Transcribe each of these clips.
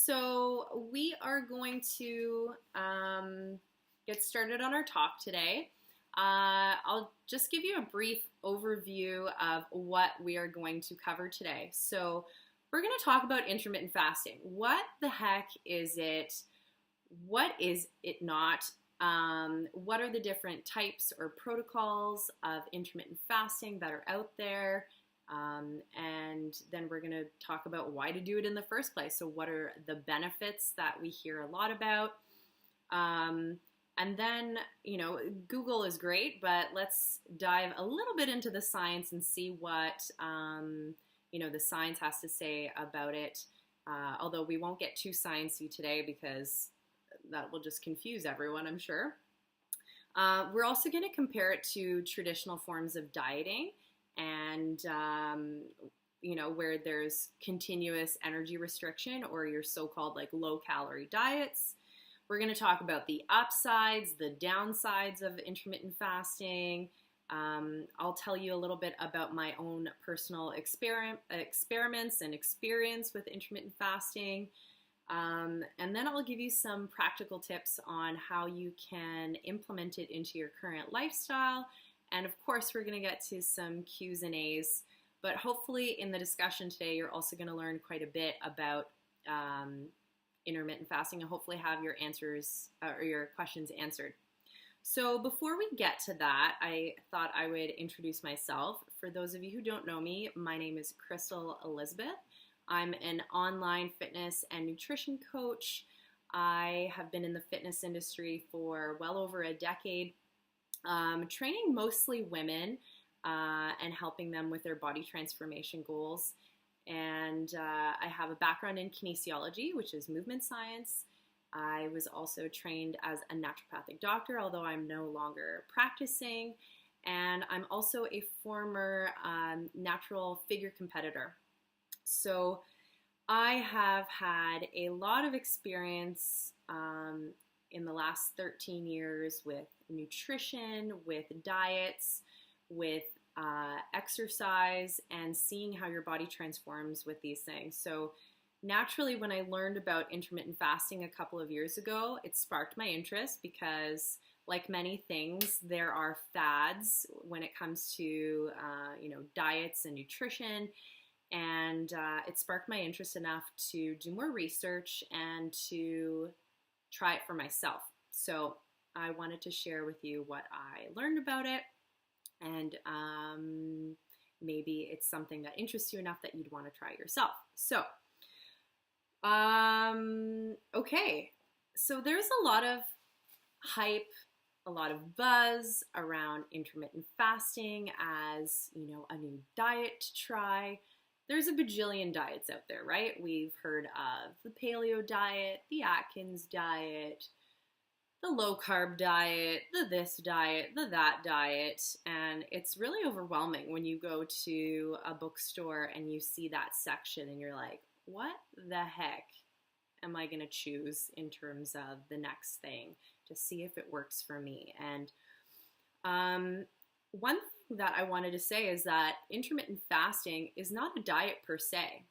So we are going to get started on our talk today. I'll just give you a brief overview of what we are going to cover today. So we're going to talk about intermittent fasting. What the heck is it? What is it not? What are the different types or protocols of intermittent fasting that are out there? And then we're going to talk about why to do it in the first place. So what are the benefits that we hear a lot about? And then, Google is great, but let's dive a little bit into the science and see what, the science has to say about it. Although we won't get too sciencey today because that will just confuse everyone, I'm sure. We're also going to compare it to traditional forms of dieting and, where there's continuous energy restriction or your so-called like low-calorie diets. We're going to talk about the upsides, the downsides of intermittent fasting. I'll tell you a little bit about my own personal experiments and experience with intermittent fasting. And then I'll give you some practical tips on how you can implement it into your current lifestyle. And of course, we're going to get to some Q's and A's. But hopefully in the discussion today, you're also going to learn quite a bit about intermittent fasting and hopefully have your answers or your questions answered. So before we get to that, I thought I would introduce myself. For those of you who don't know me, my name is Crystal Elizabeth. I'm an online fitness and nutrition coach. I have been in the fitness industry for well over a decade, training mostly women and helping them with their body transformation goals. And I have a background in kinesiology, which is movement science. I was also trained as a naturopathic doctor, although I'm no longer practicing. And I'm also a former natural figure competitor. So I have had a lot of experience in the last 13 years with nutrition, with diets, with exercise, and seeing how your body transforms with these things. So naturally, when I learned about intermittent fasting a couple of years ago, it sparked my interest because, like many things, there are fads when it comes to diets and nutrition. And it sparked my interest enough to do more research and to try it for myself. So I wanted to share with you what I learned about it. And maybe it's something that interests you enough that you'd want to try yourself. So, okay. So there's a lot of hype, a lot of buzz around intermittent fasting as, a new diet to try. There's a bajillion diets out there, right? We've heard of the paleo diet, the Atkins diet, the low carb diet, the this diet, the that diet, and it's really overwhelming when you go to a bookstore and you see that section and you're like, what the heck am I going to choose in terms of the next thing to see if it works for me? And one thing that I wanted to say is that intermittent fasting is not a diet per se.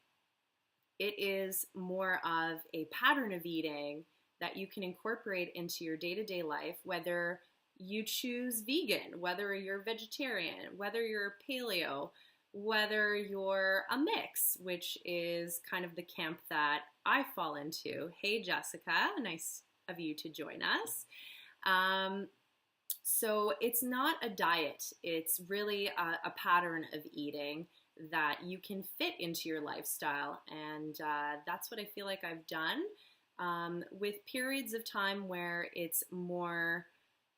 It is more of a pattern of eating that you can incorporate into your day-to-day life, whether you choose vegan, whether you're vegetarian, whether you're paleo, whether you're a mix, which is kind of the camp that I fall into. Hey, Jessica, nice of you to join us. So it's not a diet. It's really a pattern of eating that you can fit into your lifestyle. And that's what I feel like I've done. With periods of time where it's more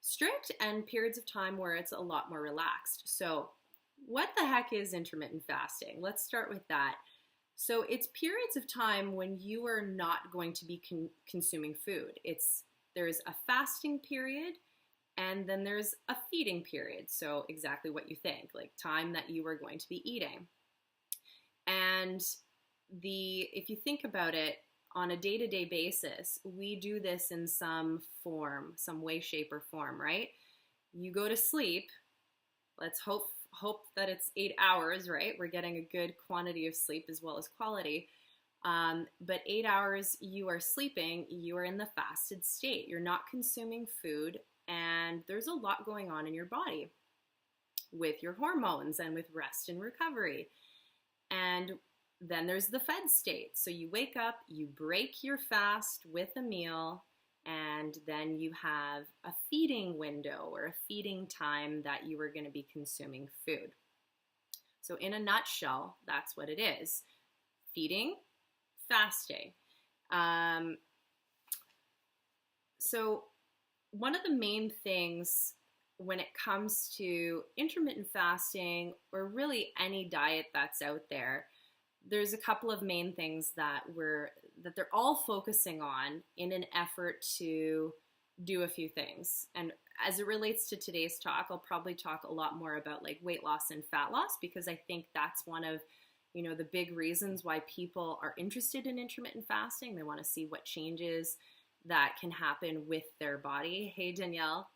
strict and periods of time where it's a lot more relaxed. So what the heck is intermittent fasting? Let's start with that. So it's periods of time when you are not going to be consuming food. There's a fasting period and then there's a feeding period. So exactly what you think, like time that you are going to be eating. And if you think about it, on a day-to-day basis, we do this in some form, some way, shape, or form, right? You go to sleep. Let's hope that it's 8 hours, right? We're getting a good quantity of sleep as well as quality. But 8 hours you are sleeping, you are in the fasted state. You're not consuming food, and there's a lot going on in your body with your hormones and with rest and recovery. And then there's the fed state. So you wake up, you break your fast with a meal, and then you have a feeding window or a feeding time that you are going to be consuming food. So in a nutshell, that's what it is. Feeding, fasting. So one of the main things when it comes to intermittent fasting, or really any diet that's out there, there's a couple of main things that they're all focusing on in an effort to do a few things. And as it relates to today's talk, I'll probably talk a lot more about like weight loss and fat loss, because I think that's one of the big reasons why people are interested in intermittent fasting. They want to see what changes that can happen with their body. Hey, Danielle.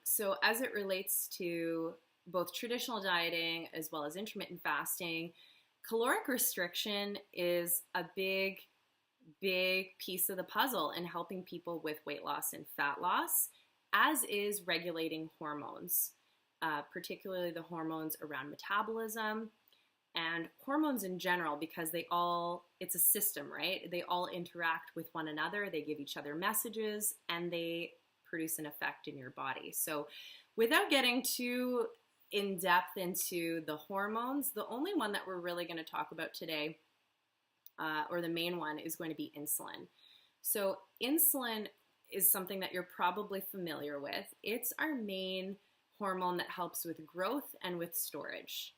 So as it relates to both traditional dieting as well as intermittent fasting, caloric restriction is a big piece of the puzzle in helping people with weight loss and fat loss, as is regulating hormones, particularly the hormones around metabolism and hormones in general, because it's a system, right? They all interact with one another. They give each other messages, and they produce an effect in your body. So without getting too in depth into the hormones, the only one that we're really going to talk about today, or the main one, is going to be insulin. So insulin is something that you're probably familiar with. It's our main hormone that helps with growth and with storage.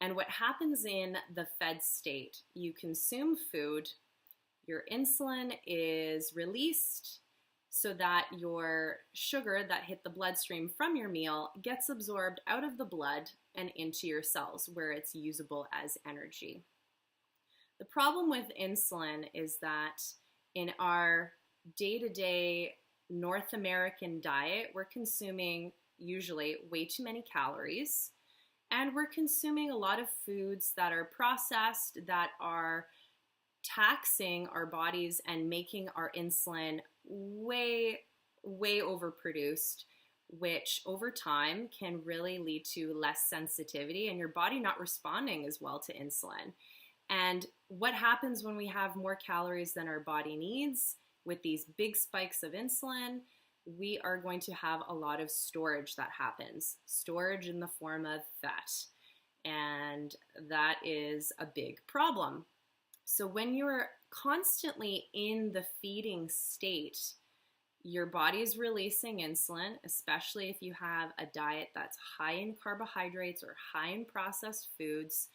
And what happens in the fed state, you consume food, your insulin is released so that your sugar that hit the bloodstream from your meal gets absorbed out of the blood and into your cells, where it's usable as energy. The problem with insulin is that in our day-to-day North American diet, we're consuming usually way too many calories, and we're consuming a lot of foods that are processed, that are taxing our bodies and making our insulin way overproduced, which over time can really lead to less sensitivity and your body not responding as well to insulin. And what happens when we have more calories than our body needs with these big spikes of insulin? We are going to have a lot of storage that happens, storage in the form of fat. And that is a big problem. So when you're constantly in the feeding state, your body is releasing insulin, especially if you have a diet that's high in carbohydrates or high in processed foods.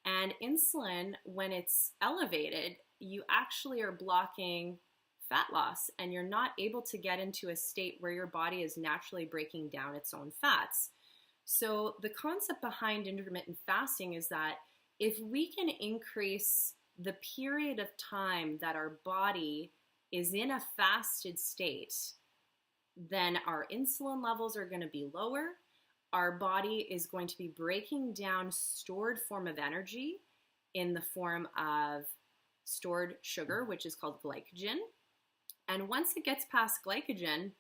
And insulin, when it's elevated, you actually are blocking fat loss, and you're not able to get into a state where your body is naturally breaking down its own fats. So the concept behind intermittent fasting is that if we can increase the period of time that our body is in a fasted state, then our insulin levels are going to be lower. Our body is going to be breaking down stored form of energy in the form of stored sugar, which is called glycogen. And once it gets past glycogen,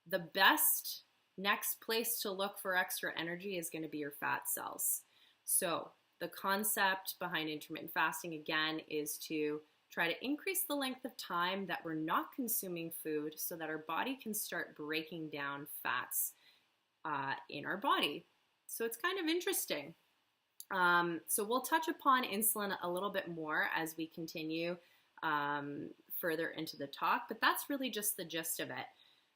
the best next place to look for extra energy is going to be your fat cells. So the concept behind intermittent fasting, again, is to try to increase the length of time that we're not consuming food so that our body can start breaking down fats in our body. So it's kind of interesting. So we'll touch upon insulin a little bit more as we continue further into the talk, but that's really just the gist of it.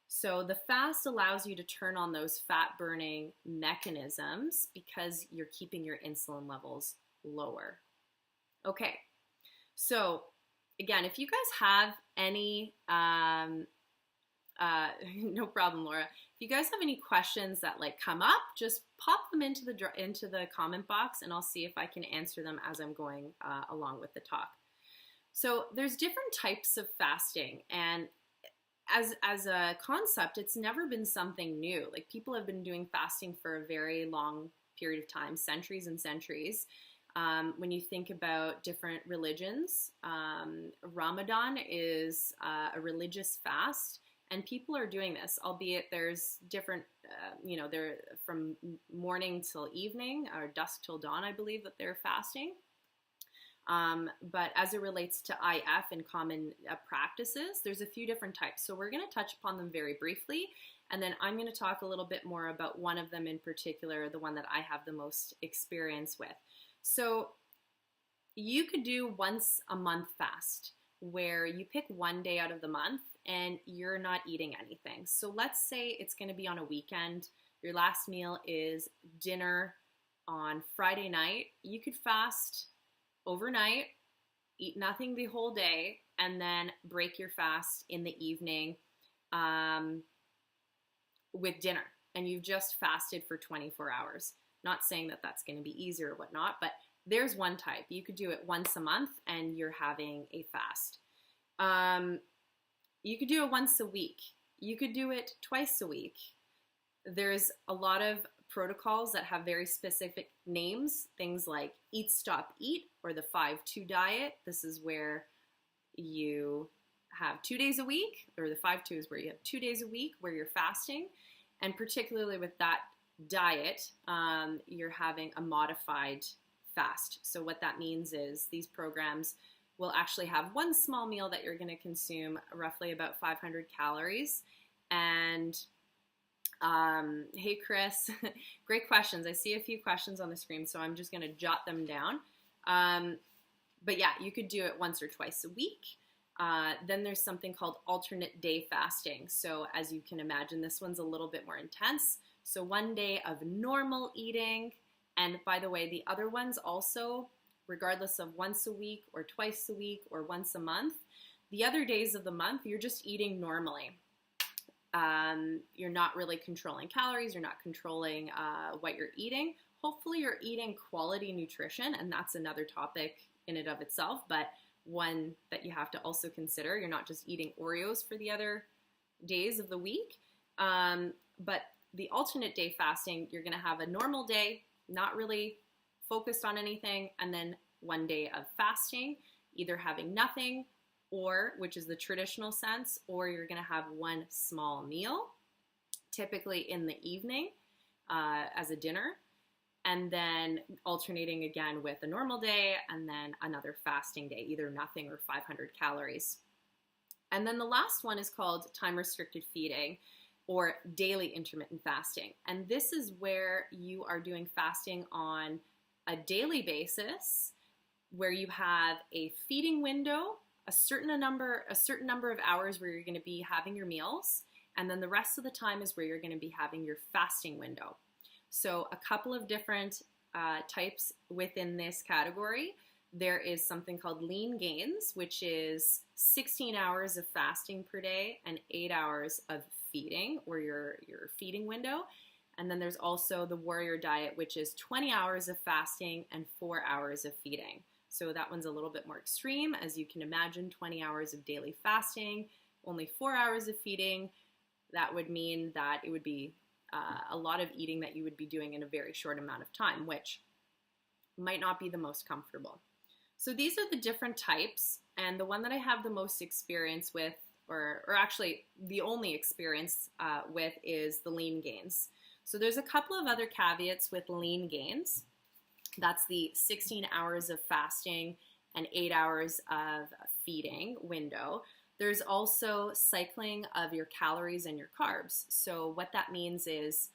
So the fast allows you to turn on those fat burning mechanisms because you're keeping your insulin levels lower. Okay, so again, if you guys have any, no problem, Laura. If you guys have any questions that come up, just pop them into the comment box, and I'll see if I can answer them as I'm going along with the talk. So there's different types of fasting, and as a concept, it's never been something new. People have been doing fasting for a very long period of time, centuries and centuries. When you think about different religions, Ramadan is a religious fast, and people are doing this, albeit there's different, they're from morning till evening or dusk till dawn, I believe that they're fasting. But as it relates to IF and common practices, there's a few different types. So we're going to touch upon them very briefly, and then I'm going to talk a little bit more about one of them in particular, the one that I have the most experience with. So you could do once a month fast, where you pick one day out of the month and you're not eating anything. So let's say it's going to be on a weekend. Your last meal is dinner on Friday night. You could fast overnight, eat nothing the whole day, and then break your fast in the evening with dinner. And you've just fasted for 24 hours. Not saying that that's going to be easy or whatnot, but there's one type. You could do it once a month and you're having a fast. You could do it once a week. You could do it twice a week. There's a lot of protocols that have very specific names, things like Eat, Stop, Eat, or the 5-2 diet. This is where you have 2 days a week, or the 5-2 is where you have 2 days a week where you're fasting. And particularly with that diet, you're having a modified fast. So what that means is these programs will actually have one small meal that you're going to consume, roughly about 500 calories. And hey, Chris, great questions. I see a few questions on the screen, so I'm just going to jot them down. But yeah, you could do it once or twice a week. Then there's something called alternate day fasting. So as you can imagine, this one's a little bit more intense. So one day of normal eating. And by the way, the other ones also, regardless of once a week or twice a week or once a month, the other days of the month, you're just eating normally. You're not really controlling calories. You're not controlling what you're eating. Hopefully you're eating quality nutrition, and that's another topic in and of itself, but one that you have to also consider. You're not just eating Oreos for the other days of the week. But the alternate day fasting, you're going to have a normal day, not really focused on anything, and then one day of fasting, either having nothing, or, which is the traditional sense, or you're going to have one small meal, typically in the evening as a dinner, and then alternating again with a normal day and then another fasting day, either nothing or 500 calories. And then the last one is called time-restricted feeding, or daily intermittent fasting. And this is where you are doing fasting on a daily basis, where you have a feeding window, a certain number of hours where you're going to be having your meals, and then the rest of the time is where you're going to be having your fasting window. So a couple of different types within this category. There is something called lean gains, which is 16 hours of fasting per day and 8 hours of feeding, or your feeding window. And then there's also the warrior diet, which is 20 hours of fasting and 4 hours of feeding. So that one's a little bit more extreme. As you can imagine, 20 hours of daily fasting, only 4 hours of feeding. That would mean that it would be a lot of eating that you would be doing in a very short amount of time, which might not be the most comfortable. So these are the different types, and the one that I have the most experience with, or actually the only experience with, is the lean gains. So there's a couple of other caveats with lean gains. That's the 16 hours of fasting and 8 hours of feeding window. There's also cycling of your calories and your carbs. So what that means is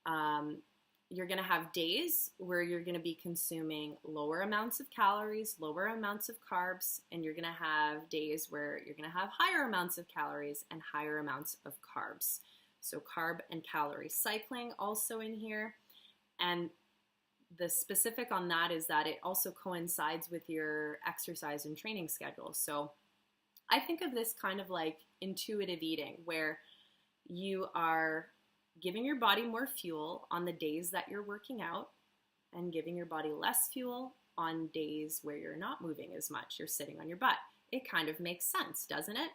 you're going to have days where you're going to be consuming lower amounts of calories, lower amounts of carbs, and you're going to have days where you're going to have higher amounts of calories and higher amounts of carbs. So carb and calorie cycling also in here. And the specific on that is that it also coincides with your exercise and training schedule. So I think of this kind of like intuitive eating, where you are giving your body more fuel on the days that you're working out and giving your body less fuel on days where you're not moving as much, you're sitting on your butt. It kind of makes sense, doesn't it?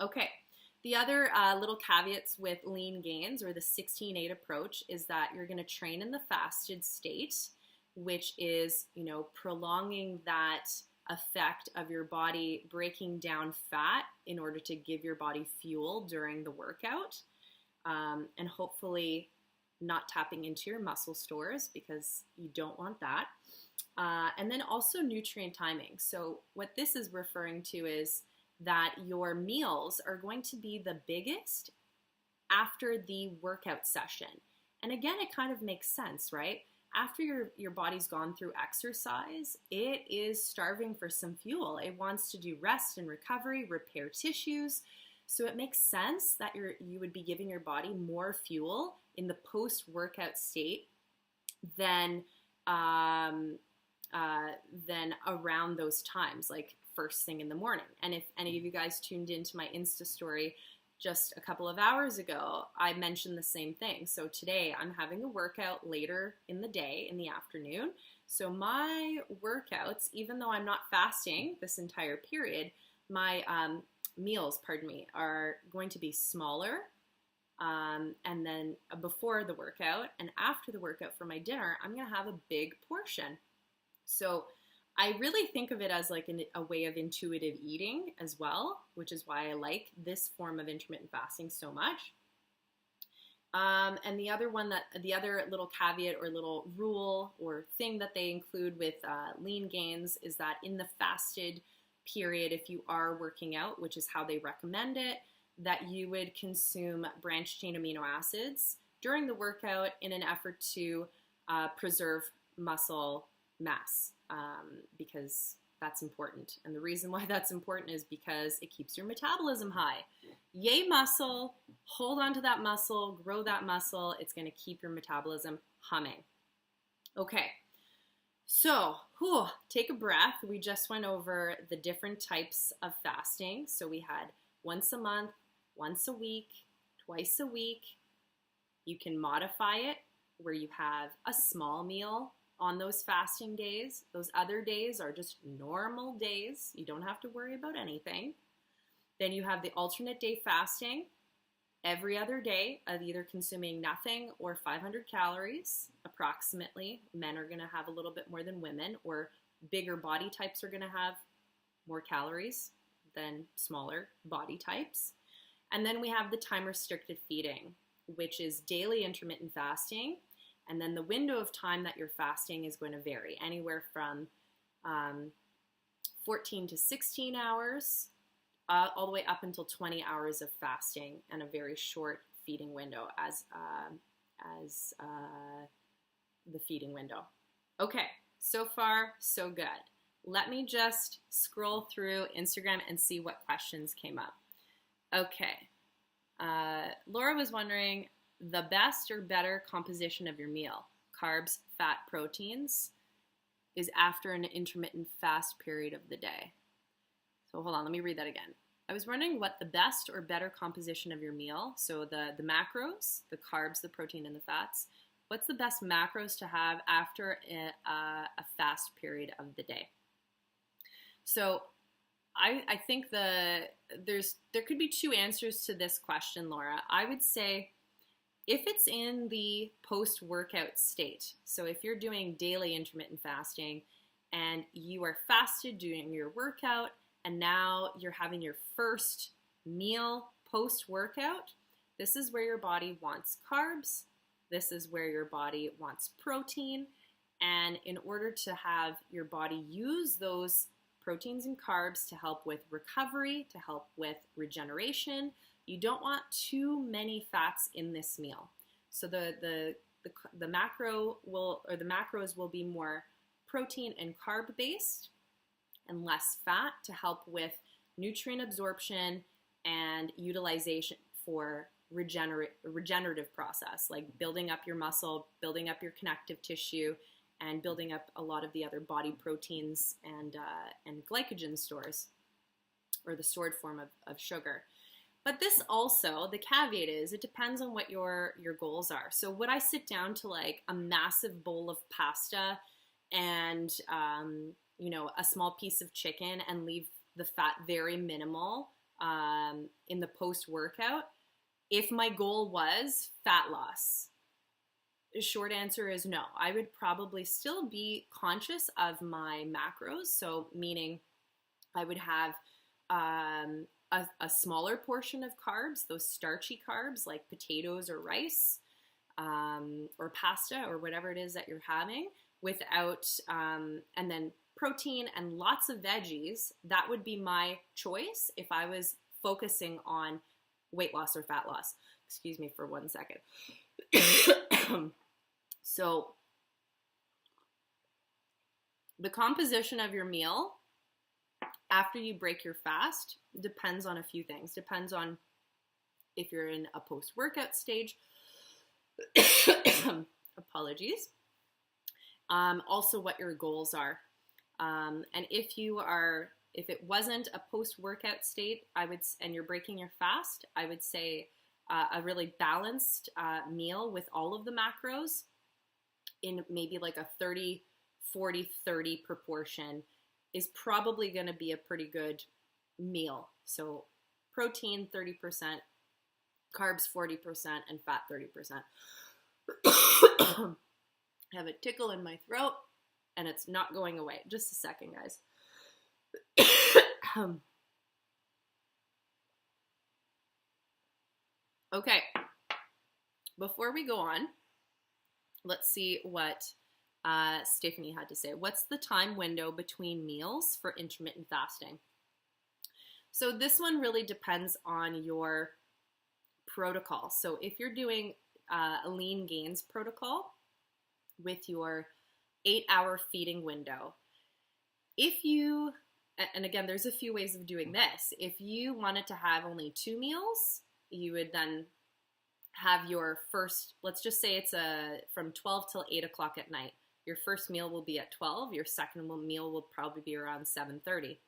Okay, the other little caveats with lean gains, or the 16-8 approach, is that you're going to train in the fasted state which is, prolonging that effect of your body breaking down fat in order to give your body fuel during the workout, and hopefully not tapping into your muscle stores because you don't want that. And then also nutrient timing. So what this is referring to is that your meals are going to be the biggest after the workout session. And again, it kind of makes sense, right? After your body's gone through exercise, it is starving for some fuel. It wants to do rest and recovery, repair tissues. So it makes sense that you would be giving your body more fuel in the post-workout state than around those times, like first thing in the morning. And if any of you guys tuned into my Insta story just a couple of hours ago, I mentioned the same thing. So today I'm having a workout later in the day, in the afternoon. So my workouts, even though I'm not fasting this entire period, my meals, are going to be smaller. And then before the workout and after the workout for my dinner, I'm going to have a big portion. So I really think of it as like a way of intuitive eating as well, which is why I like this form of intermittent fasting so much. And the other little caveat or little rule or thing that they include with lean gains is that in the fasted period, if you are working out, which is how they recommend it, that you would consume branched chain amino acids during the workout in an effort to preserve muscle mass, because that's important. And the reason why that's important is because it keeps your metabolism high. Yay muscle, hold on to that muscle, grow that muscle. It's going to keep your metabolism humming. Okay, so take a breath. We just went over the different types of fasting. So we had once a month, once a week, twice a week. You can modify it where you have a small meal on those fasting days. Those other days are just normal days. You don't have to worry about anything. Then you have the alternate day fasting, every other day of either consuming nothing or 500 calories approximately. Men are going to have a little bit more than women, or bigger body types are going to have more calories than smaller body types. And then we have the time restricted feeding, which is daily intermittent fasting. And then the window of time that you're fasting is going to vary anywhere from 14 to 16 hours, all the way up until 20 hours of fasting, and a very short feeding window as the feeding window. Okay, so far, so good. Let me just scroll through Instagram and see what questions came up. Okay, Laura was wondering, the best or better composition of your meal, carbs, fat, proteins, is after an intermittent fast period of the day. So hold on, let me read that again. I was wondering what the best or better composition of your meal, so the macros, the carbs, the protein, and the fats, what's the best macros to have after a fast period of the day? So I think there could be two answers to this question, Laura. I would say if it's in the post-workout state, so if you're doing daily intermittent fasting and you are fasted during your workout and now you're having your first meal post-workout, this is where your body wants carbs, this is where your body wants protein, and in order to have your body use those proteins and carbs to help with recovery, to help with regeneration, you don't want too many fats in this meal. So the macros will be more protein and carb based and less fat to help with nutrient absorption and utilization for regenerative process, like building up your muscle, building up your connective tissue, and building up a lot of the other body proteins and glycogen stores, or the stored form of sugar. But this also, the caveat is, it depends on what your goals are. So would I sit down to like a massive bowl of pasta and, a small piece of chicken and leave the fat very minimal in the post-workout if my goal was fat loss? The short answer is no. I would probably still be conscious of my macros. So, meaning I would have a smaller portion of carbs, those starchy carbs like potatoes or rice, or pasta or whatever it is that you're having, without, and then protein and lots of veggies. That would be my choice if I was focusing on weight loss or fat loss. Excuse me for 1 second. So the composition of your meal after you break your fast depends on a few things. Depends on if you're in a post-workout stage. Apologies. Also what your goals are. And if it wasn't a post-workout state, and you're breaking your fast, I would say a really balanced meal with all of the macros in maybe like a 30, 40, 30 proportion is probably going to be a pretty good meal. So protein 30%, carbs 40%, and fat 30%. I have a tickle in my throat and it's not going away. Just a second, guys. Okay, before we go on, let's see what Stephanie had to say. What's the time window between meals for intermittent fasting? So this one really depends on your protocol. So if you're doing a lean gains protocol with your 8-hour feeding window, and again, there's a few ways of doing this. If you wanted to have only 2 meals, you would then have your first, let's just say it's from 12 till 8 o'clock at night. Your first meal will be at 12. Your second meal will probably be around 7:30.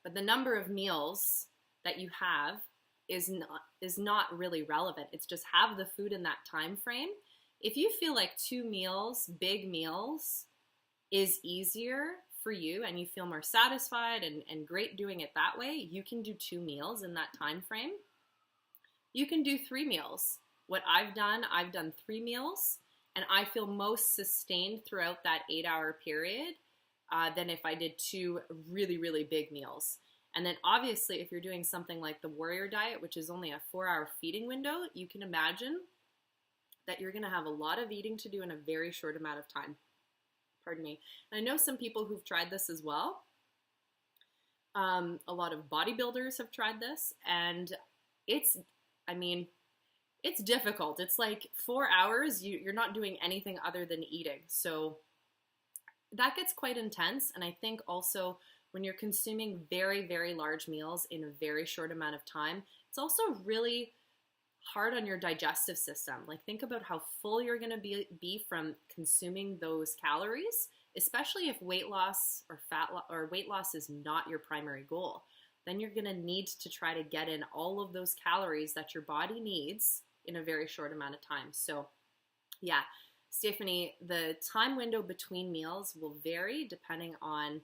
But the number of meals that you have is not really relevant. It's just have the food in that time frame. If you feel like 2 meals, big meals, is easier for you and you feel more satisfied and great doing it that way, you can do 2 meals in that time frame. You can do 3 meals. What I've done 3 meals, and I feel most sustained throughout that 8-hour period than if I did 2 really, really big meals. And then obviously if you're doing something like the warrior diet, which is only a 4-hour feeding window, you can imagine that you're gonna have a lot of eating to do in a very short amount of time. Pardon me. And I know some people who've tried this as well. A lot of bodybuilders have tried this, and it's difficult. It's like 4 hours, you're not doing anything other than eating. So that gets quite intense. And I think also when you're consuming very, very large meals in a very short amount of time, it's also really hard on your digestive system. Like think about how full you're going to be from consuming those calories, especially if weight loss or weight loss is not your primary goal. Then you're going to need to try to get in all of those calories that your body needs in a very short amount of time. So yeah, Stephanie, the time window between meals will vary depending on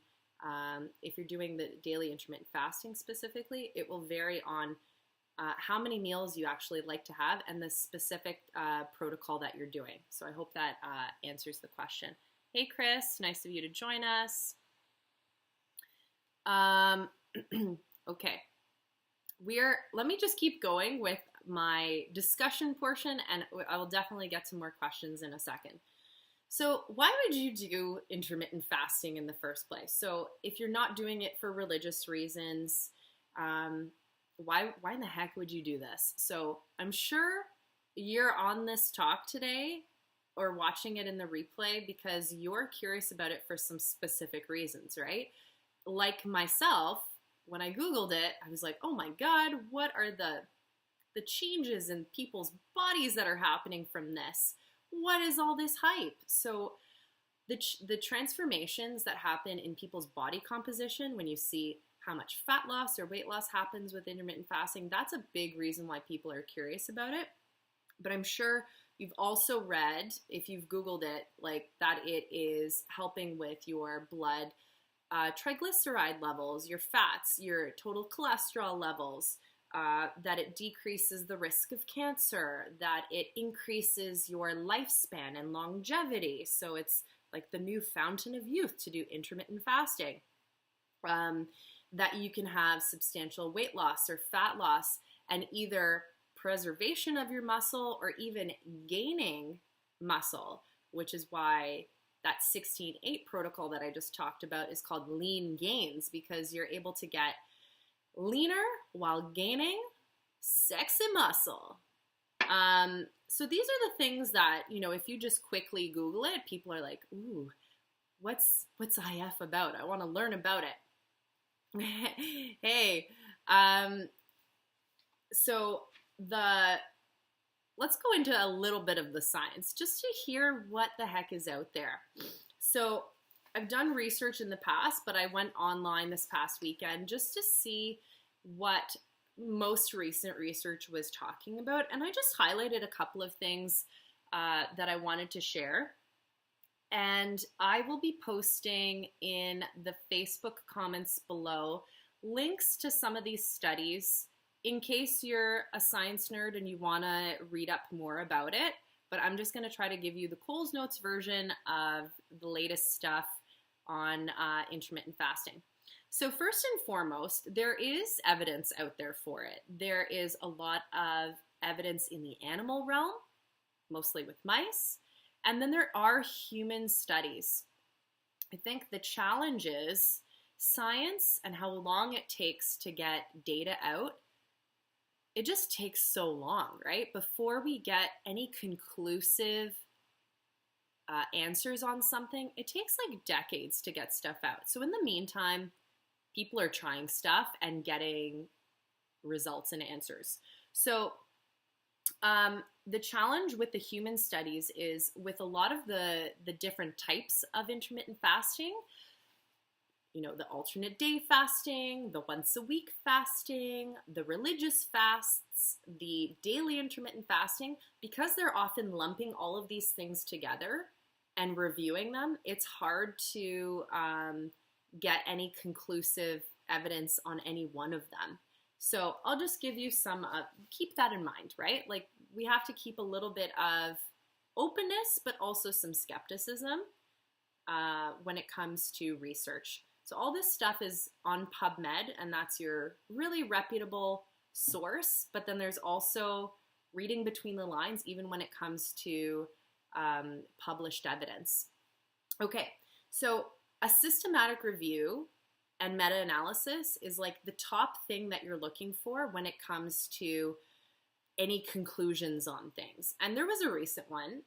if you're doing the daily intermittent fasting specifically. It will vary on how many meals you actually like to have and the specific protocol that you're doing. So I hope that answers the question. Hey Chris, nice of you to join us. Okay, let me just keep going with my discussion portion, and I will definitely get some more questions in a second. So why would you do intermittent fasting in the first place? So if you're not doing it for religious reasons, why in the heck would you do this? So I'm sure you're on this talk today or watching it in the replay because you're curious about it for some specific reasons, right? Like myself, when I Googled it, I was like, oh my God, what are the changes in people's bodies that are happening from this? What is all this hype? So the transformations that happen in people's body composition when you see how much fat loss or weight loss happens with intermittent fasting, that's a big reason why people are curious about it. But I'm sure you've also read, if you've Googled it, like that it is helping with your blood triglyceride levels, your fats, your total cholesterol levels, that it decreases the risk of cancer, that it increases your lifespan and longevity. So it's like the new fountain of youth to do intermittent fasting. That you can have substantial weight loss or fat loss, and either preservation of your muscle or even gaining muscle, which is why that 16-8 protocol that I just talked about is called lean gains, because you're able to get leaner while gaining sexy muscle. So these are the things that, you know, if you just quickly Google it, people are like, ooh, what's IF about? I want to learn about it. Hey, so let's go into a little bit of the science just to hear what the heck is out there. So I've done research in the past, but I went online this past weekend just to see what most recent research was talking about. And I just highlighted a couple of things that I wanted to share. And I will be posting in the Facebook comments below links to some of these studies in case you're a science nerd and you want to read up more about it. But I'm just going to try to give you the Coles Notes version of the latest stuff on intermittent fasting. So first and foremost, there is evidence out there for it. There is a lot of evidence in the animal realm, mostly with mice, and then there are human studies. I think the challenge is science and how long it takes to get data out. It just takes so long, right? Before we get any conclusive answers on something, it takes like decades to get stuff out. So in the meantime, people are trying stuff and getting results and answers. So the challenge with the human studies is with a lot of the different types of intermittent fasting, you know, the alternate day fasting, the once a week fasting, the religious fasts, the daily intermittent fasting, because they're often lumping all of these things together and reviewing them, it's hard to get any conclusive evidence on any one of them. So I'll just give you some, keep that in mind, right? Like we have to keep a little bit of openness, but also some skepticism when it comes to research. So all this stuff is on PubMed, and that's your really reputable source. But then there's also reading between the lines, even when it comes to published evidence. Okay, so a systematic review and meta-analysis is like the top thing that you're looking for when it comes to any conclusions on things. And there was a recent one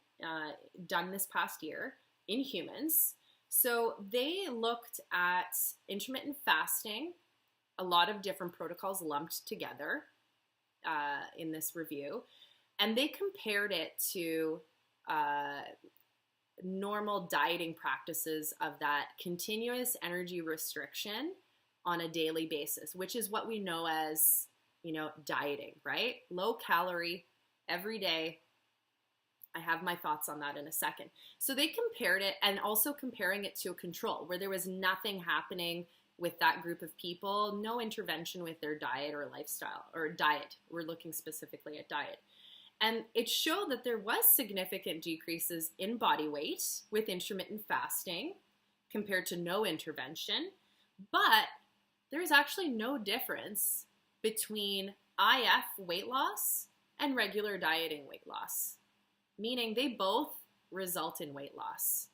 done this past year in humans. So they looked at intermittent fasting, a lot of different protocols lumped together in this review, and they compared it to normal dieting practices of that continuous energy restriction on a daily basis, which is what we know as, you know, dieting, right? Low calorie every day. I have my thoughts on that in a second. So they compared it, and also comparing it to a control where there was nothing happening with that group of people, no intervention with their diet or lifestyle, or diet. We're looking specifically at diet. And it showed that there was significant decreases in body weight with intermittent fasting compared to no intervention, but there's actually no difference between IF weight loss and regular dieting weight loss, meaning they both result in weight loss.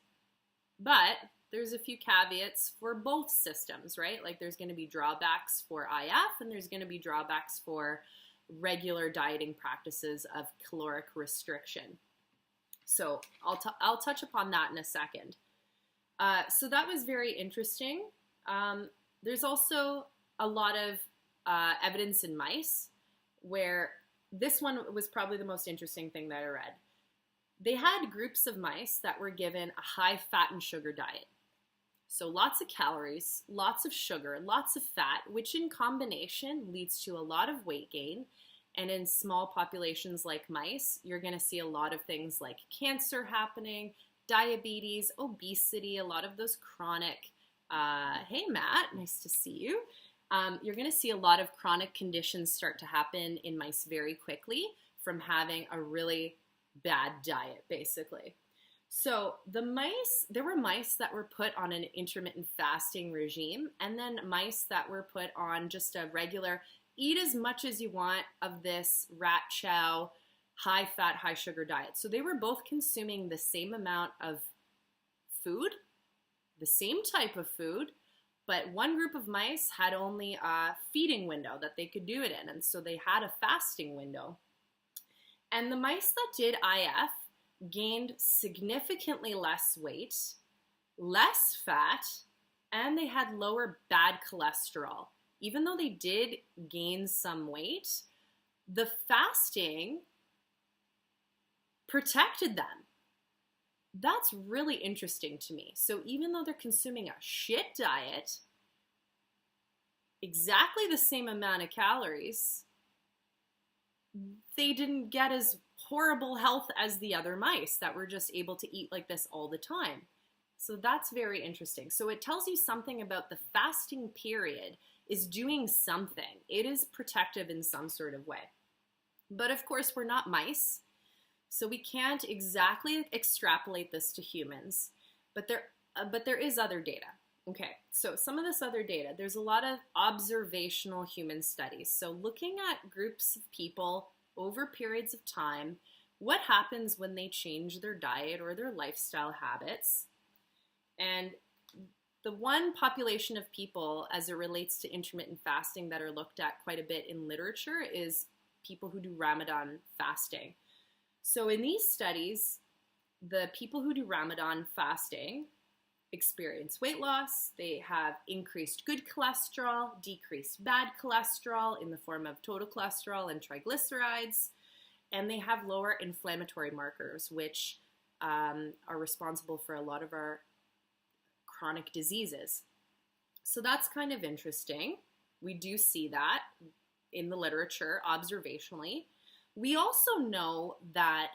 But there's a few caveats for both systems, right? Like there's going to be drawbacks for IF and there's going to be drawbacks for regular dieting practices of caloric restriction. So I'll touch upon that in a second. So that was very interesting. There's also a lot of evidence in mice where this one was probably the most interesting thing that I read. They had groups of mice that were given a high fat and sugar diet. So lots of calories, lots of sugar, lots of fat, which in combination leads to a lot of weight gain. And in small populations like mice, you're going to see a lot of things like cancer happening, diabetes, obesity, a lot of those chronic, hey Matt, nice to see you, you're going to see a lot of chronic conditions start to happen in mice very quickly from having a really bad diet, basically. So there were mice that were put on an intermittent fasting regime, and then mice that were put on just a regular eat as much as you want of this rat chow, high fat, high sugar diet. So they were both consuming the same amount of food, the same type of food, but one group of mice had only a feeding window that they could do it in, and so they had a fasting window. And the mice that did IF gained significantly less weight, less fat, and they had lower bad cholesterol. Even though they did gain some weight, the fasting protected them. That's really interesting to me. So even though they're consuming a shit diet, exactly the same amount of calories, they didn't get as horrible health as the other mice that were just able to eat like this all the time. So that's very interesting. So it tells you something about the fasting period is doing something. It is protective in some sort of way. But of course, we're not mice, so we can't exactly extrapolate this to humans. But there is other data. Okay, so some of this other data, there's a lot of observational human studies. So looking at groups of people over periods of time, what happens when they change their diet or their lifestyle habits. And the one population of people as it relates to intermittent fasting that are looked at quite a bit in literature is people who do Ramadan fasting. So in these studies, the people who do Ramadan fasting experience weight loss, they have increased good cholesterol, decreased bad cholesterol in the form of total cholesterol and triglycerides, and they have lower inflammatory markers, which are responsible for a lot of our chronic diseases. So that's kind of interesting. We do see that in the literature observationally. We also know that,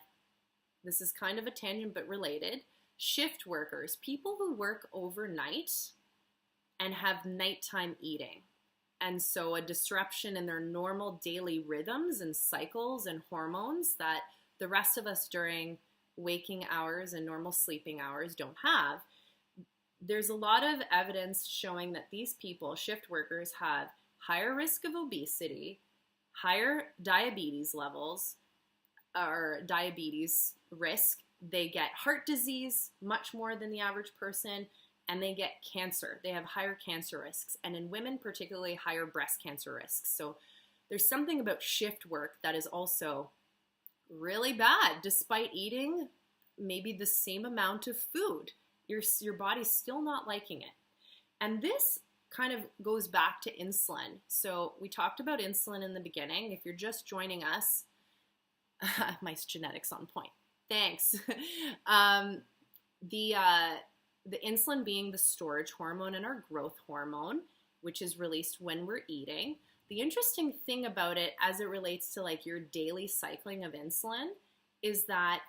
this is kind of a tangent but related, shift workers, people who work overnight and have nighttime eating, and so a disruption in their normal daily rhythms and cycles and hormones that the rest of us during waking hours and normal sleeping hours don't have. There's a lot of evidence showing that these people, shift workers, have higher risk of obesity, higher diabetes levels, or diabetes risk. They get heart disease much more than the average person, and they get cancer. They have higher cancer risks, and in women particularly higher breast cancer risks. So there's something about shift work that is also really bad. Despite eating maybe the same amount of food, your body's still not liking it. And this kind of goes back to insulin. So we talked about insulin in the beginning. If you're just joining us, mice genetics on point. Thanks. The insulin being the storage hormone and our growth hormone, which is released when we're eating. The interesting thing about it as it relates to like your daily cycling of insulin is that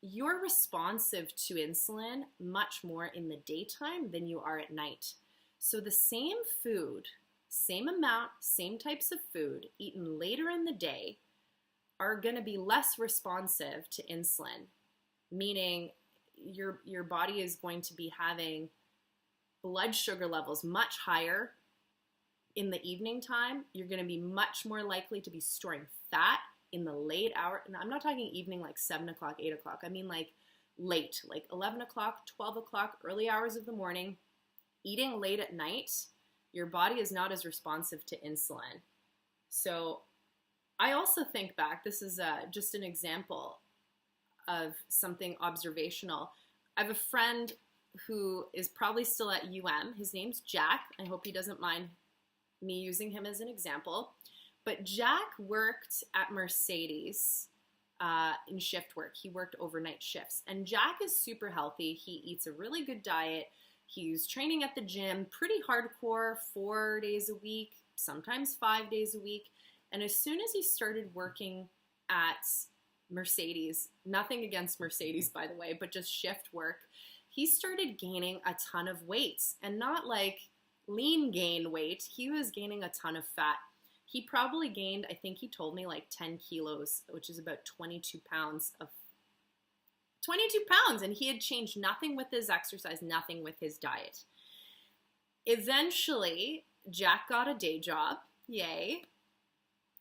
you're responsive to insulin much more in the daytime than you are at night. So the same food, same amount, same types of food eaten later in the day are going to be less responsive to insulin, meaning your body is going to be having blood sugar levels much higher in the evening time. You're going to be much more likely to be storing fat in the late hour. And I'm not talking evening like 7 o'clock, 8 o'clock. I mean like late, like 11 o'clock, 12 o'clock, early hours of the morning. Eating late at night, your body is not as responsive to insulin. So I also think back, this is just an example of something observational. I have a friend who is probably still at UM. His name's Jack. I hope he doesn't mind me using him as an example. But Jack worked at Mercedes in shift work. He worked overnight shifts. And Jack is super healthy. He eats a really good diet. He's training at the gym, pretty hardcore, 4 days a week, sometimes 5 days a week. And as soon as he started working at Mercedes, nothing against Mercedes, by the way, but just shift work, he started gaining a ton of weight. And not like lean gain weight, he was gaining a ton of fat. He probably gained, I think he told me, like 10 kilos, which is about 22 pounds of 22 pounds. And he had changed nothing with his exercise, nothing with his diet. Eventually, Jack got a day job. Yay.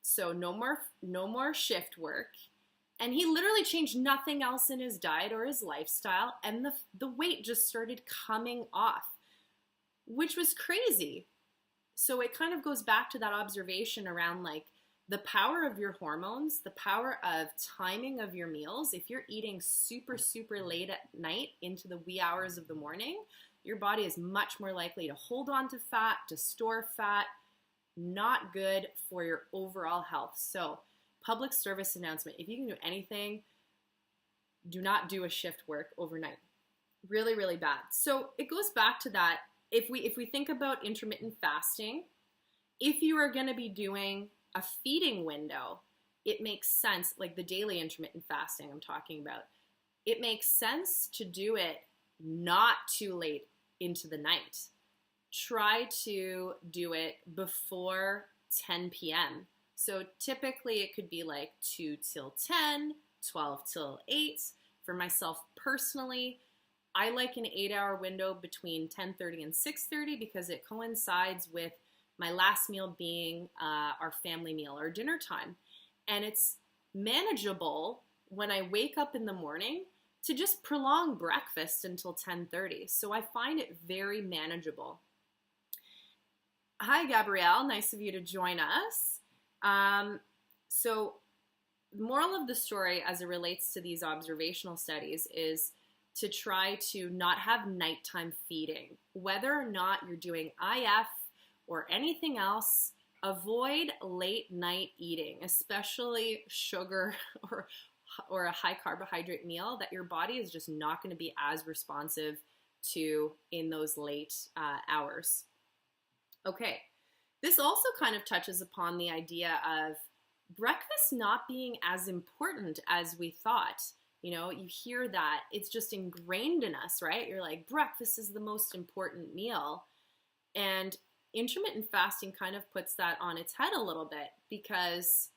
So no more shift work. And he literally changed nothing else in his diet or his lifestyle. And the weight just started coming off, which was crazy. So it kind of goes back to that observation around like the power of your hormones, the power of timing of your meals. If you're eating super, super late at night into the wee hours of the morning, your body is much more likely to hold on to fat, to store fat. Not good for your overall health. So public service announcement, if you can do anything, do not do a shift work overnight. Really, really bad. So it goes back to that. If we think about intermittent fasting, if you are going to be doing a feeding window, it makes sense, like the daily intermittent fasting I'm talking about, it makes sense to do it not too late into the night. Try to do it before 10 p.m. So typically it could be like 2 till 10, 12 till 8. For myself personally, I like an 8-hour window between 10:30 and 6:30 because it coincides with my last meal being our family meal or dinner time. And it's manageable when I wake up in the morning to just prolong breakfast until 10:30. So I find it very manageable. Hi, Gabrielle. Nice of you to join us. So moral of the story as it relates to these observational studies is to try to not have nighttime feeding. Whether or not you're doing IF or anything else, avoid late night eating, especially sugar or a high carbohydrate meal that your body is just not going to be as responsive to in those late hours. Okay, this also kind of touches upon the idea of breakfast not being as important as we thought. You know, you hear that, it's just ingrained in us, right? You're like, breakfast is the most important meal. And intermittent fasting kind of puts that on its head a little bit because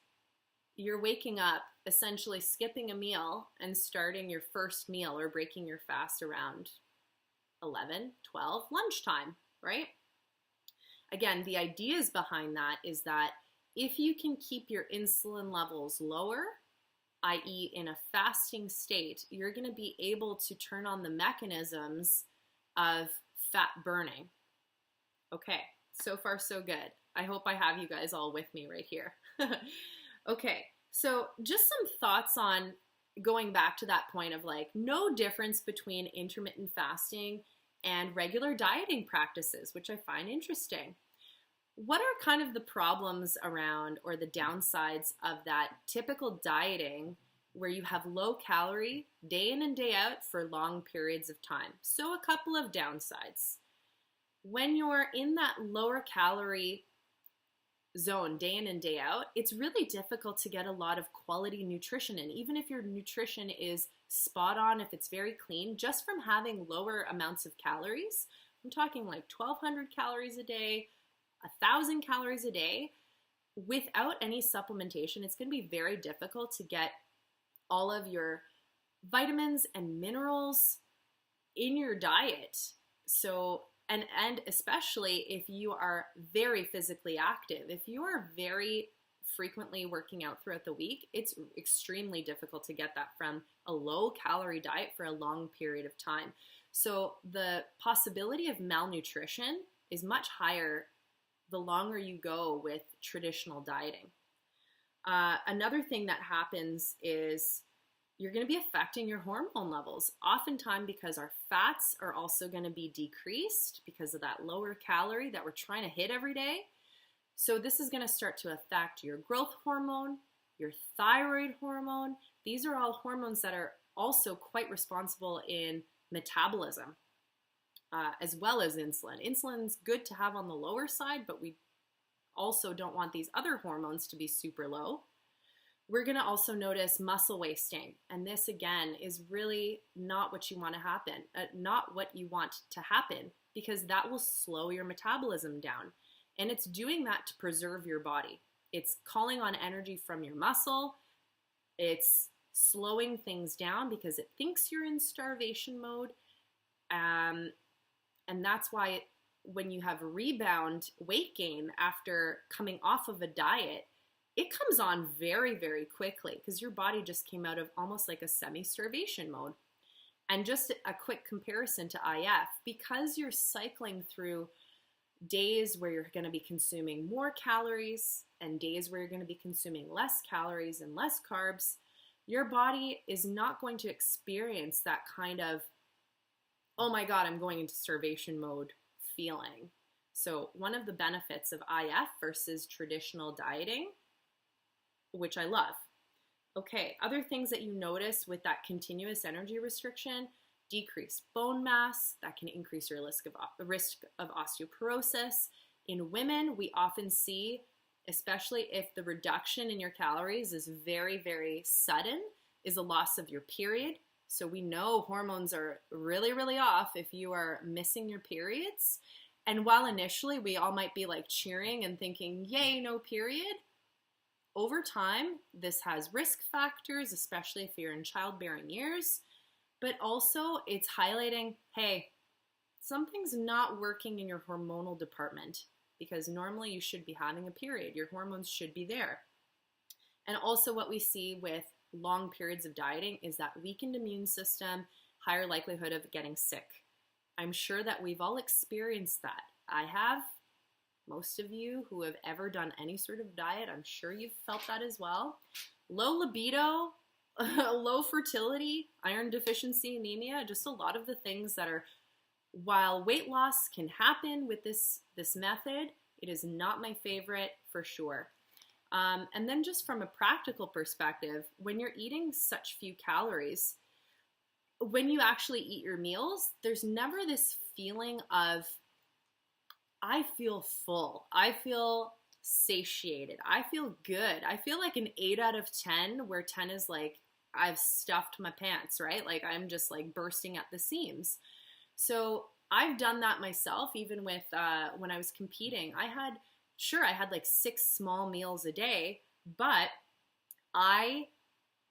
you're waking up, essentially skipping a meal and starting your first meal or breaking your fast around 11, 12, lunchtime, right? Again, the ideas behind that is that if you can keep your insulin levels lower, i.e. in a fasting state, you're going to be able to turn on the mechanisms of fat burning. Okay, so far so good. I hope I have you guys all with me right here. Okay, so just some thoughts on going back to that point of like no difference between intermittent fasting and regular dieting practices, which I find interesting. What are kind of the problems around or the downsides of that typical dieting where you have low calorie day in and day out for long periods of time? So a couple of downsides. When you're in that lower calorie zone day in and day out, it's really difficult to get a lot of quality nutrition in. Even if your nutrition is spot on, if it's very clean, just from having lower amounts of calories, I'm talking like 1,200 calories a day, 1,000 calories a day, without any supplementation, it's going to be very difficult to get all of your vitamins and minerals in your diet. So, and especially if you are very physically active, if you are very frequently working out throughout the week, it's extremely difficult to get that from a low calorie diet for a long period of time. So the possibility of malnutrition is much higher the longer you go with traditional dieting. Another thing that happens is you're going to be affecting your hormone levels, oftentimes because our fats are also going to be decreased because of that lower calorie that we're trying to hit every day. So this is going to start to affect your growth hormone, your thyroid hormone. These are all hormones that are also quite responsible in metabolism, as well as insulin. Insulin's good to have on the lower side, but we also don't want these other hormones to be super low. We're going to also notice muscle wasting. And this, again, is really not what you want to happen, not what you want to happen because that will slow your metabolism down. And it's doing that to preserve your body. It's calling on energy from your muscle. It's slowing things down because it thinks you're in starvation mode. And that's why when you have rebound weight gain after coming off of a diet, it comes on very, very quickly because your body just came out of almost like a semi-starvation mode. And just a quick comparison to IF, because you're cycling through days where you're going to be consuming more calories and days where you're going to be consuming less calories and less carbs, your body is not going to experience that kind of, oh my God, I'm going into starvation mode feeling. So one of the benefits of IF versus traditional dieting, which I love. Okay, other things that you notice with that continuous energy restriction: decreased bone mass. That can increase your risk of osteoporosis. In women, we often see, especially if the reduction in your calories is very, very sudden, is a loss of your period. So we know hormones are really, really off if you are missing your periods. And while initially we all might be like cheering and thinking, yay, no period, over time, this has risk factors, especially if you're in childbearing years, but also it's highlighting, hey, something's not working in your hormonal department because normally you should be having a period. Your hormones should be there. And also what we see with long periods of dieting is that weakened immune system, higher likelihood of getting sick. I'm sure that we've all experienced that. I have. Most of you who have ever done any sort of diet, I'm sure you've felt that as well. Low libido, low fertility, iron deficiency, anemia, just a lot of the things that are, while weight loss can happen with this method, it is not my favorite for sure. And then just from a practical perspective, when you're eating such few calories, when you actually eat your meals, there's never this feeling of, I feel full, I feel satiated, I feel good. I feel like an 8 out of 10, where 10 is like, I've stuffed my pants, right? Like I'm just like bursting at the seams. So I've done that myself, even with when I was competing. I had like 6 small meals a day, but I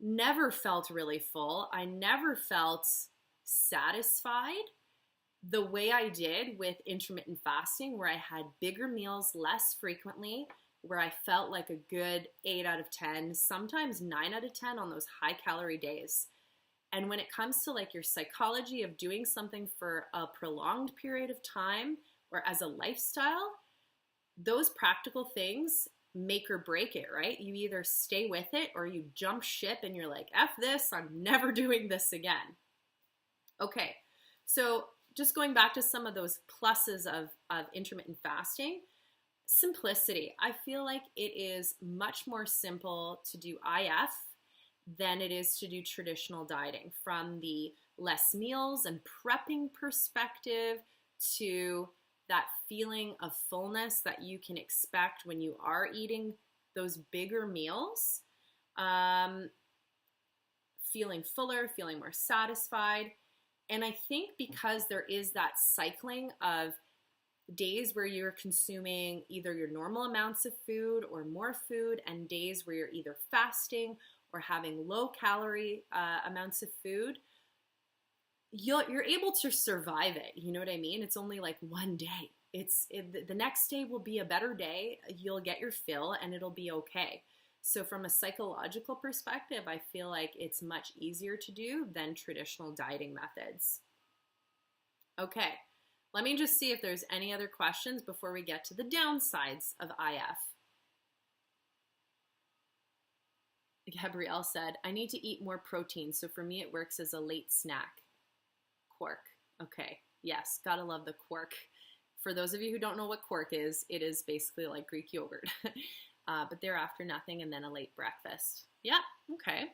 never felt really full. I never felt satisfied the way I did with intermittent fasting, where I had bigger meals less frequently, where I felt like a good 8 out of 10, sometimes 9 out of 10 on those high calorie days. And when it comes to like your psychology of doing something for a prolonged period of time or as a lifestyle, those practical things make or break it, right? You either stay with it or you jump ship and you're like, F this, I'm never doing this again. Okay, so just going back to some of those pluses of intermittent fasting, simplicity. I feel like it is much more simple to do IF than it is to do traditional dieting, from the less meals and prepping perspective to that feeling of fullness that you can expect when you are eating those bigger meals, feeling fuller, feeling more satisfied. And I think because there is that cycling of days where you're consuming either your normal amounts of food or more food, and days where you're either fasting or having low calorie amounts of food, you're able to survive it. You know what I mean? It's only like one day. The next day will be a better day. You'll get your fill and it'll be okay. So from a psychological perspective, I feel like it's much easier to do than traditional dieting methods. Okay, let me just see if there's any other questions before we get to the downsides of IF. Gabrielle said, I need to eat more protein, so for me it works as a late snack. Quark. Okay, yes, gotta love the quark. For those of you who don't know what quark is, it is basically like Greek yogurt. But thereafter nothing, and then a late breakfast. Yeah, okay.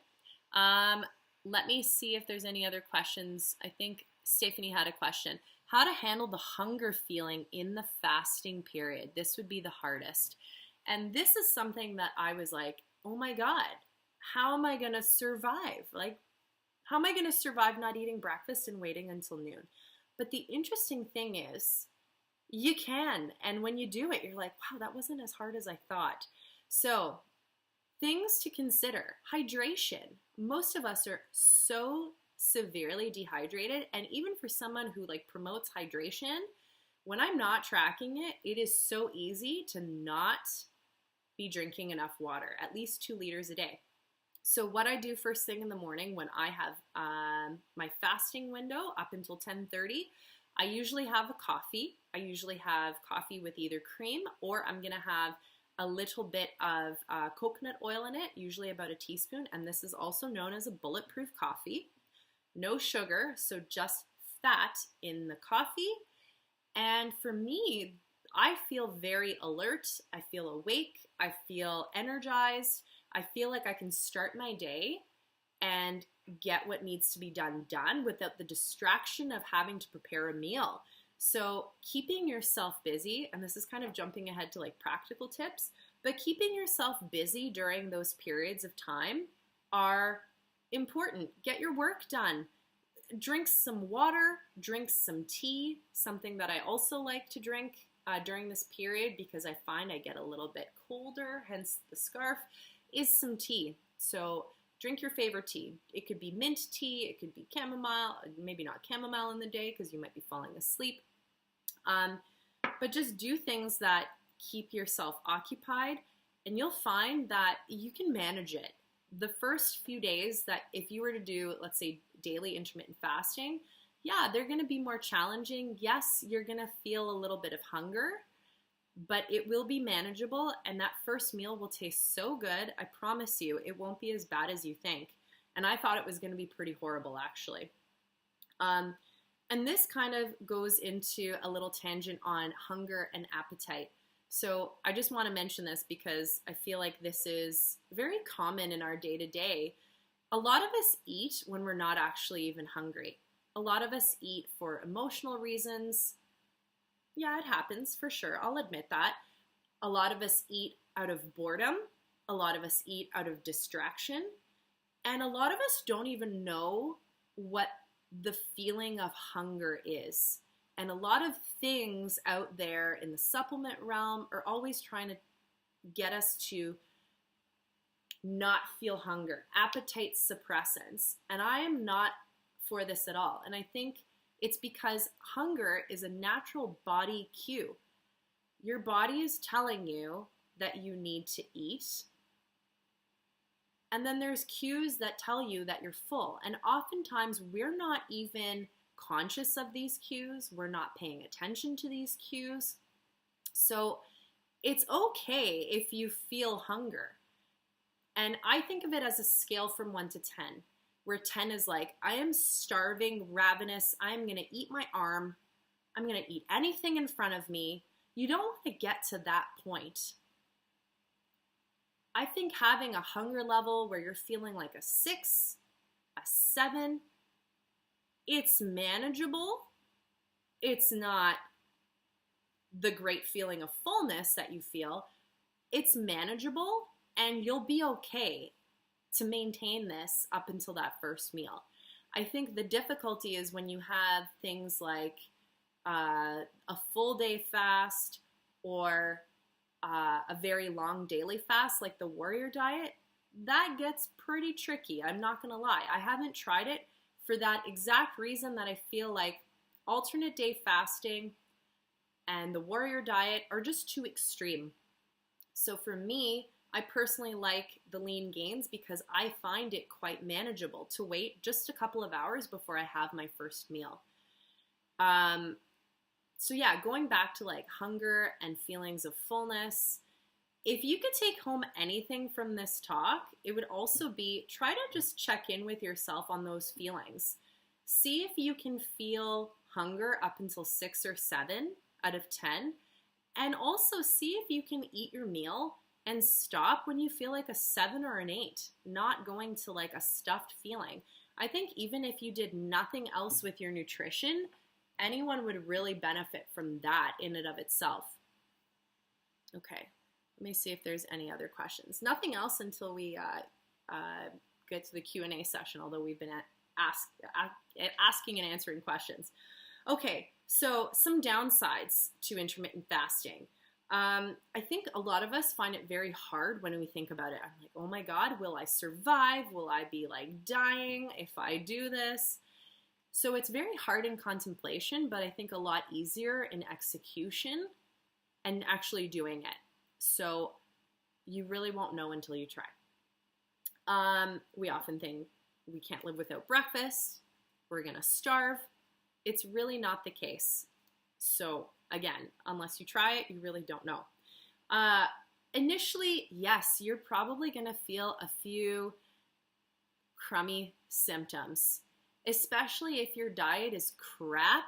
Let me see if there's any other questions. I think Stephanie had a question. How to handle the hunger feeling in the fasting period. This would be the hardest. And this is something that I was like, oh my God, how am I gonna survive? Like, how am I gonna survive not eating breakfast and waiting until noon? But the interesting thing is, you can. And when you do it, you're like, wow, that wasn't as hard as I thought. So, things to consider. Hydration. Most of us are so severely dehydrated. And even for someone who like promotes hydration, when I'm not tracking it, it is so easy to not be drinking enough water, at least 2 liters a day. So what I do first thing in the morning when I have my fasting window up until 10:30, I usually have a coffee. I usually have coffee with either cream, or I'm gonna have a little bit of coconut oil in it, usually about a teaspoon, and this is also known as a bulletproof coffee. No sugar, so just fat in the coffee. And for me, I feel very alert, I feel awake, I feel energized, I feel like I can start my day and get what needs to be done without the distraction of having to prepare a meal. So keeping yourself busy, and this is kind of jumping ahead to like practical tips, but keeping yourself busy during those periods of time are important. Get your work done. Drink some water, drink some tea, something that I also like to drink during this period because I find I get a little bit colder, hence the scarf, is some tea. So drink your favorite tea. It could be mint tea, it could be chamomile, maybe not chamomile in the day because you might be falling asleep. But just do things that keep yourself occupied, and you'll find that you can manage it. The first few days that if you were to do, let's say, daily intermittent fasting, yeah, they're going to be more challenging. Yes, you're going to feel a little bit of hunger, but it will be manageable, and that first meal will taste so good. I promise you, it won't be as bad as you think. And I thought it was going to be pretty horrible, actually. And this kind of goes into a little tangent on hunger and appetite. So I just want to mention this because I feel like this is very common in our day-to-day. A lot of us eat when we're not actually even hungry. A lot of us eat for emotional reasons. Yeah, it happens for sure. I'll admit that. A lot of us eat out of boredom. A lot of us eat out of distraction. And a lot of us don't even know what the feeling of hunger is. And a lot of things out there in the supplement realm are always trying to get us to not feel hunger, appetite suppressants. And I am not for this at all. And I think it's because hunger is a natural body cue. Your body is telling you that you need to eat. And then there's cues that tell you that you're full. And oftentimes we're not even conscious of these cues. We're not paying attention to these cues. So it's okay if you feel hunger. And I think of it as a scale from 1 to 10, where 10 is like, I am starving, ravenous, I'm going to eat my arm, I'm going to eat anything in front of me. You don't want to get to that point. I think having a hunger level where you're feeling like a 6, a 7, it's manageable. It's not the great feeling of fullness that you feel. It's manageable, and you'll be okay to maintain this up until that first meal. I think the difficulty is when you have things like a full day fast or a very long daily fast like the warrior diet. That gets pretty tricky. I'm not going to lie. I haven't tried it for that exact reason that I feel like alternate day fasting and the warrior diet are just too extreme. So for me, I personally like the lean gains because I find it quite manageable to wait just a couple of hours before I have my first meal. So yeah, going back to like hunger and feelings of fullness, if you could take home anything from this talk, it would also be try to just check in with yourself on those feelings. See if you can feel hunger up until 6 or 7 out of 10, and also see if you can eat your meal and stop when you feel like a 7 or an 8, not going to like a stuffed feeling. I think even if you did nothing else with your nutrition, anyone would really benefit from that in and of itself. Okay, let me see if there's any other questions. Nothing else until we get to the Q&A session, although we've been asking and answering questions. Okay, so some downsides to intermittent fasting. I think a lot of us find it very hard when we think about it. I'm like, oh my God, will I survive? Will I be like dying if I do this? So it's very hard in contemplation, but I think a lot easier in execution and actually doing it. So you really won't know until you try. We often think we can't live without breakfast. We're going to starve. It's really not the case. So again, unless you try it, you really don't know. Initially, yes, you're probably going to feel a few crummy symptoms, especially if your diet is crap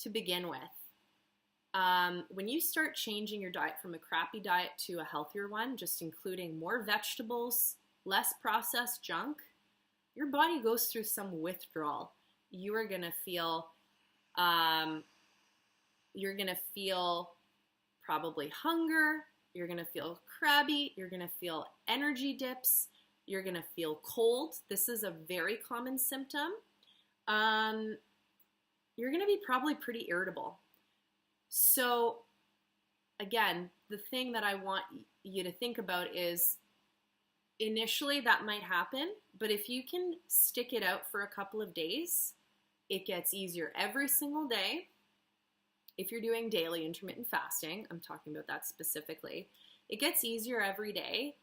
to begin with. When you start changing your diet from a crappy diet to a healthier one, just including more vegetables, less processed junk, your body goes through some withdrawal. You are gonna feel, probably hunger. You're gonna feel crabby. You're gonna feel energy dips. You're gonna feel cold. This is a very common symptom. You're gonna be probably pretty irritable. So again, the thing that I want you to think about is initially that might happen, but if you can stick it out for a couple of days, it gets easier every single day. If you're doing daily intermittent fasting, I'm talking about that specifically, it gets easier every day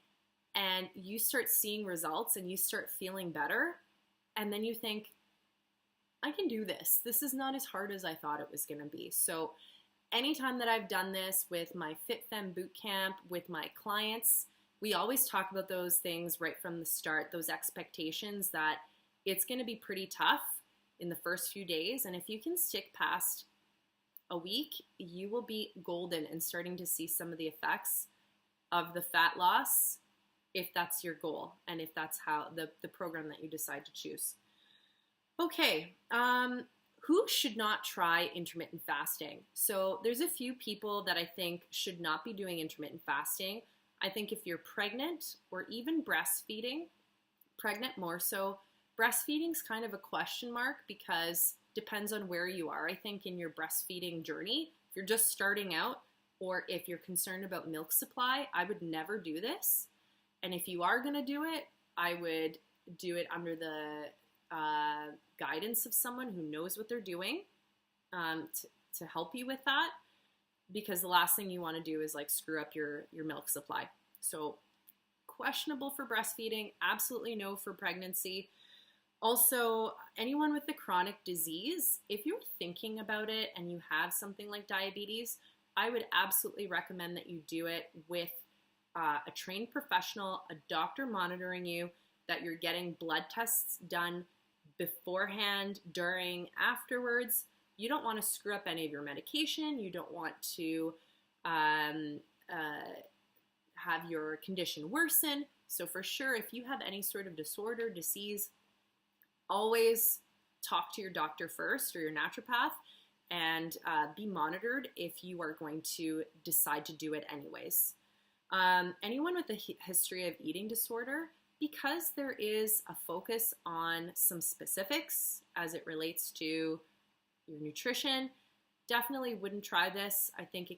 and you start seeing results and you start feeling better. And then you think, I can do this. This is not as hard as I thought it was going to be. So anytime that I've done this with my FitFem bootcamp, with my clients, we always talk about those things right from the start, those expectations that it's going to be pretty tough in the first few days. And if you can stick past a week, you will be golden and starting to see some of the effects of the fat loss if that's your goal and if that's how the program that you decide to choose. Okay, who should not try intermittent fasting? So there's a few people that I think should not be doing intermittent fasting. I think if you're pregnant or even breastfeeding, pregnant more so, breastfeeding's kind of a question mark because depends on where you are, I think, in your breastfeeding journey. If you're just starting out or if you're concerned about milk supply, I would never do this. And if you are going to do it, I would do it under the guidance of someone who knows what they're doing to help you with that, because the last thing you want to do is like screw up your milk supply. So questionable for breastfeeding, absolutely no for pregnancy. Also, anyone with a chronic disease, if you're thinking about it and you have something like diabetes, I would absolutely recommend that you do it with a trained professional, a doctor monitoring you, that you're getting blood tests done beforehand, during, afterwards. You don't want to screw up any of your medication. You don't want to have your condition worsen. So for sure, if you have any sort of disorder, disease, always talk to your doctor first or your naturopath and be monitored if you are going to decide to do it anyways. Anyone with a history of eating disorder, because there is a focus on some specifics as it relates to your nutrition, definitely wouldn't try this. I think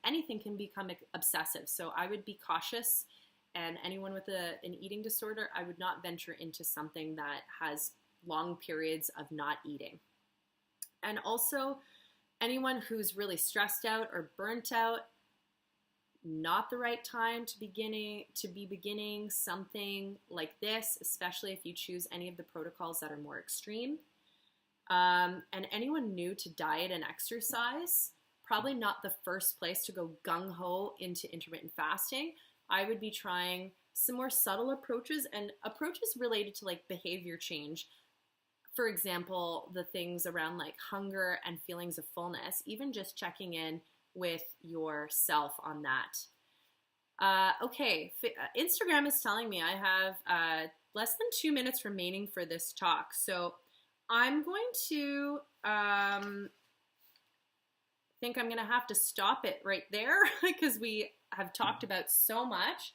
anything can become obsessive. So I would be cautious, and anyone with an eating disorder, I would not venture into something that has long periods of not eating. And also anyone who's really stressed out or burnt out, not the right time to be beginning something like this, especially if you choose any of the protocols that are more extreme. And anyone new to diet and exercise, probably not the first place to go gung-ho into intermittent fasting. I would be trying some more subtle approaches and approaches related to like behavior change. For example, the things around like hunger and feelings of fullness, even just checking in with yourself on that. Okay, Instagram is telling me I have less than 2 minutes remaining for this talk. So I'm going to think I'm going to have to stop it right there because we have talked about so much.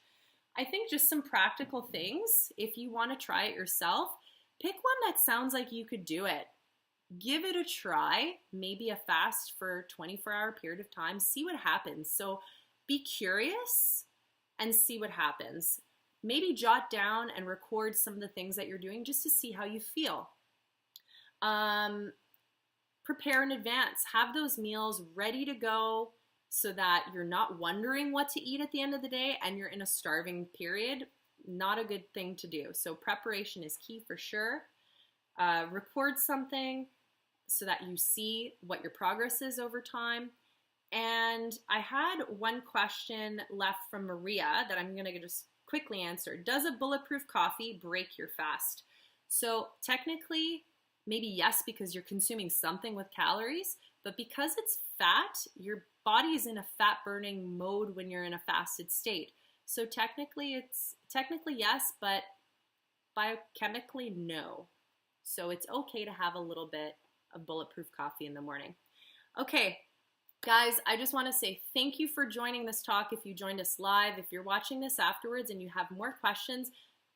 I think just some practical things. If you want to try it yourself, pick one that sounds like you could do it. give it a try, maybe a fast for a 24-hour period of time, see what happens. So be curious and see what happens. Maybe jot down and record some of the things that you're doing just to see how you feel. Prepare in advance. Have those meals ready to go so that you're not wondering what to eat at the end of the day and you're in a starving period. Not a good thing to do. So preparation is key for sure. Record something so that you see what your progress is over time. And I had one question left from Maria that I'm going to just quickly answer. Does a bulletproof coffee break your fast? So technically, maybe yes, because you're consuming something with calories, but because it's fat, your body is in a fat burning mode when you're in a fasted state. So technically yes, but biochemically no. So it's okay to have a little bit of bulletproof coffee in the morning. Okay, guys, I just want to say thank you for joining this talk. If you joined us live, if you're watching this afterwards and you have more questions,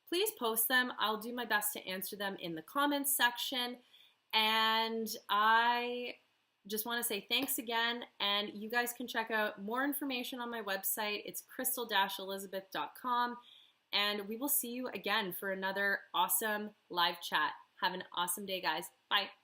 please post them. I'll do my best to answer them in the comments section. And I just want to say thanks again. And you guys can check out more information on my website. It's crystal-elizabeth.com. And we will see you again for another awesome live chat. Have an awesome day, guys. Bye.